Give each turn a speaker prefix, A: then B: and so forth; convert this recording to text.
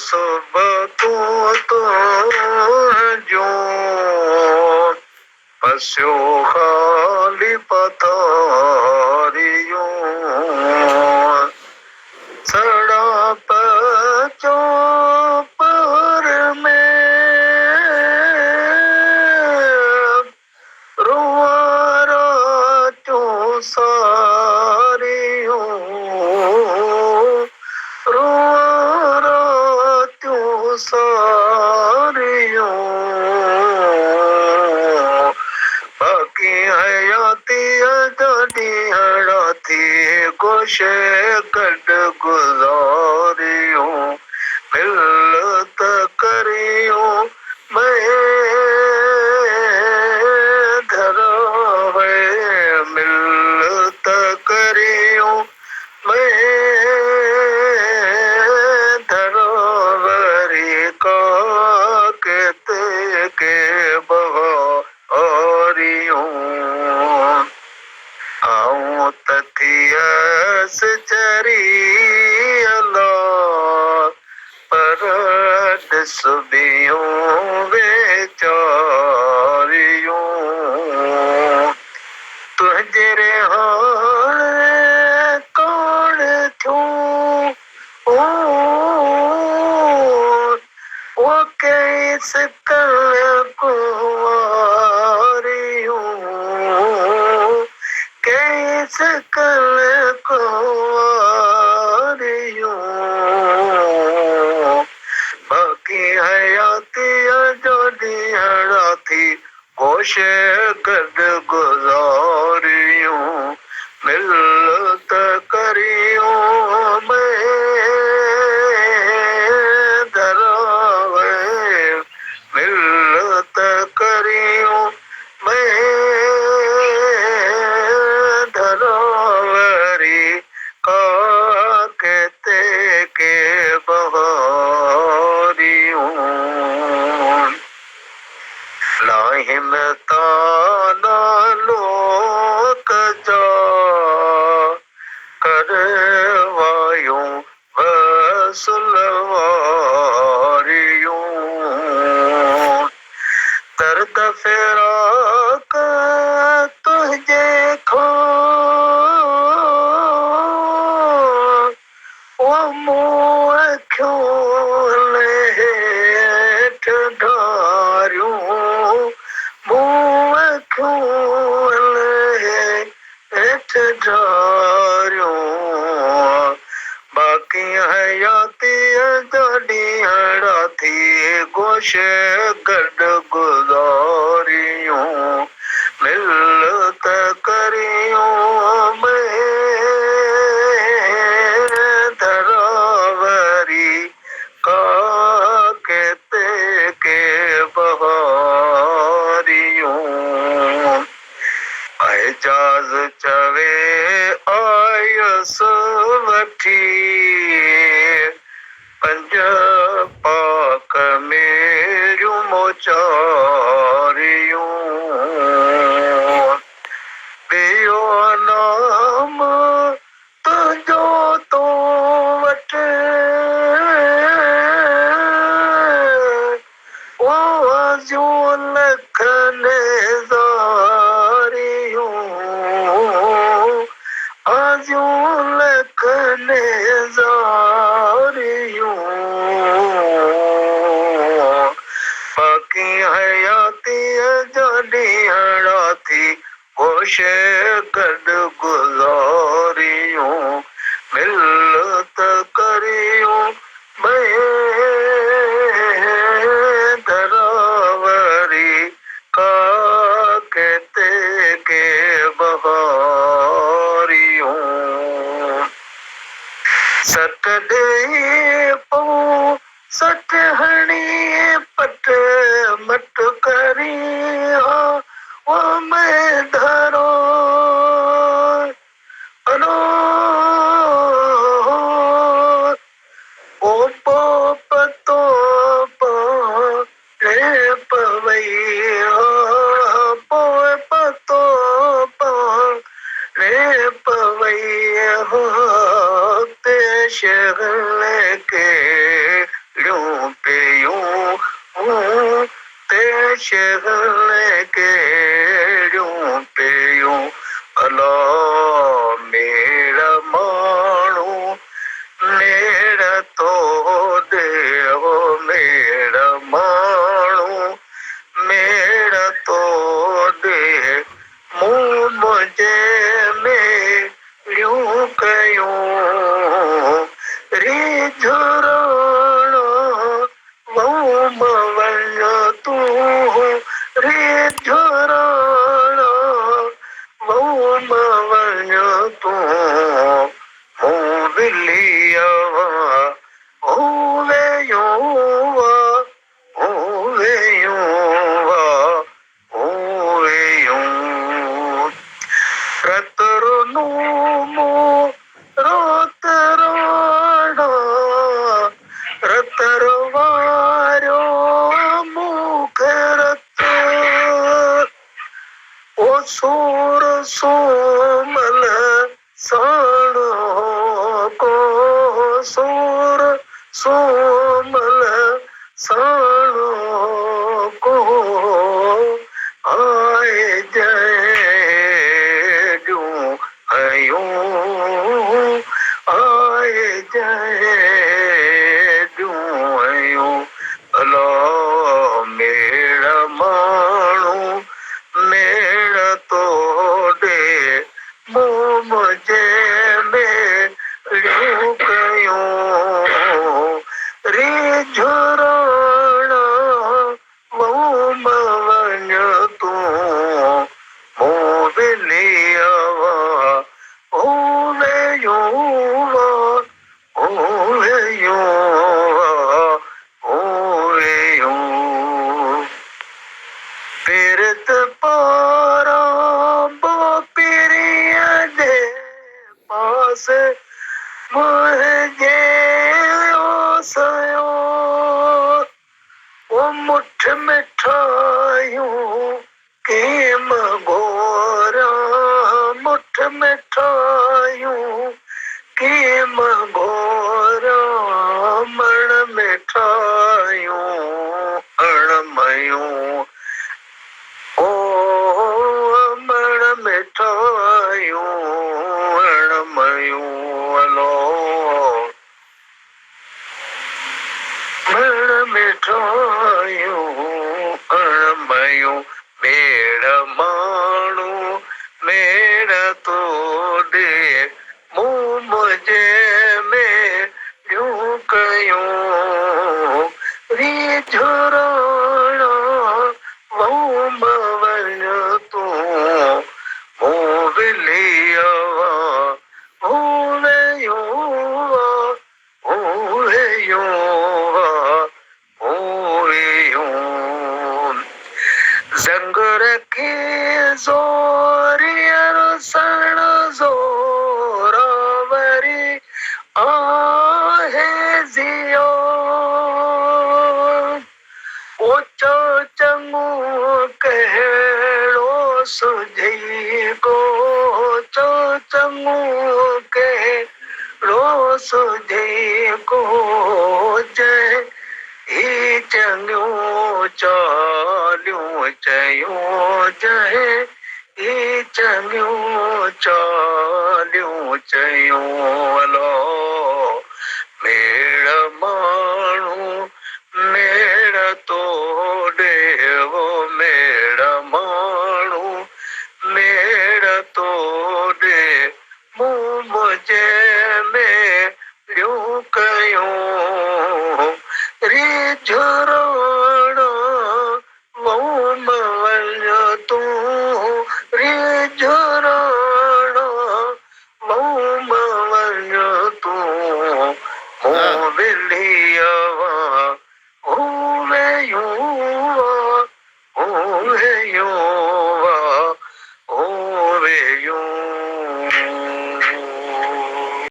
A: सुबह तो जो पस्यो खाली पथारियों सड़ा पचो पर में रुआरा चो सारियों रुआरा चो सारियों बाकी हयाती अजादी हड़ाती गोशे कट गुजारियों मिलत करियों मैं धरा है मिलत करियों मैं धरावरी का कहते के बहारियों आऊं तथियस चरी अल्लाह परद सुबियों बेचारियों तुझरे हाल कौन थू वो कैस कल कुंवारियों कैस कल कुंवारियों बाकी हयाती अजादी हड़ाती गोशे गद गुजारियों मिलत करियों मैं धरावे मिलत करियों मैं धरावरी का कहते के बहारियों लाहिम ताना लोक जा करवायूं वसुलवारियों दर्द फिराक तुझे खो वो मुँह खोले ढारियों मुँह खोले ढारियों बाकी हयाती अजादी हड़ाती गोशे गड गुजारियों मिलत करियों मैं धरावरी का कहते के बहारियों एजाज चवे आयस वठी पंज पाक मेरियूं मोचारियूं पियो नाम तुंहिंजो तो वटि वो आजियूं लखनि ज़ारियूं आजियूं लखनि ज़ारियूं बाकी हयाती अजादी हड़ाती गोशे गड गुजारियों मिलत करियों मैं धरावरी का कहते के बहारियों सट दे पो सट हणी पट मट करी वो मैं धरो अनो ओ पो पतो पो रे पवैया पो पतो पो रे पवैया ते शगल के लो शहर के यूं पे यूं अला मेरा माण्हू मेरा तो देव मेरा माण्हू मेरा तो दे मुँह मुझे में यूं कयूं रे झुराणो वो मवण तू रे झुराणो वो मवण तू बिलियावा होवे युवा होवे युवा होवे यूं रतरो नूमो रोतरोड़ा रतरो वारो मुखरत ओ सूर सोमल साणो को सूर सोमल साणो को आए जय यूं हयूं आए जय यूं हयूं अला मेरा माण्हू मेरा तो दे मुँह मुझे में यूं कयूं रे झुराणा वो मवण तू मुँह बिलियावा होवे युवा होवे युवा होवे यूं पीरत पारा बो पिरिया दे पास मुझे सयो वो मुठ मिठायूं के मगोरा मुठ मिठायूं के मगोरा मण मिठायूं अणमयूं ओ मण मिठायूं अणमयूं अलो मण मिठायूं अणमयूं मेरा माण्हू मेरा तो दे मुँह मुझे में यूं कयूं रे झुराणा वो मवण तू मुँह बिलियावा होवे युवा होवे युवा होवे यूं जंग रखे जोरियर सण जोरावरी आहे जियो ओचो चंगू कहेड़ो सुझी को चो चंगू कहेड़ो सुझी को जय ही चंगियूं चालियूं चयूं जय ही चंगियूं चालियूं चयूं अलो मेरा माण्हू मेरा तो देव मेरा माण्हू मेरा तो दे मुँह मुझे में यूं कयूं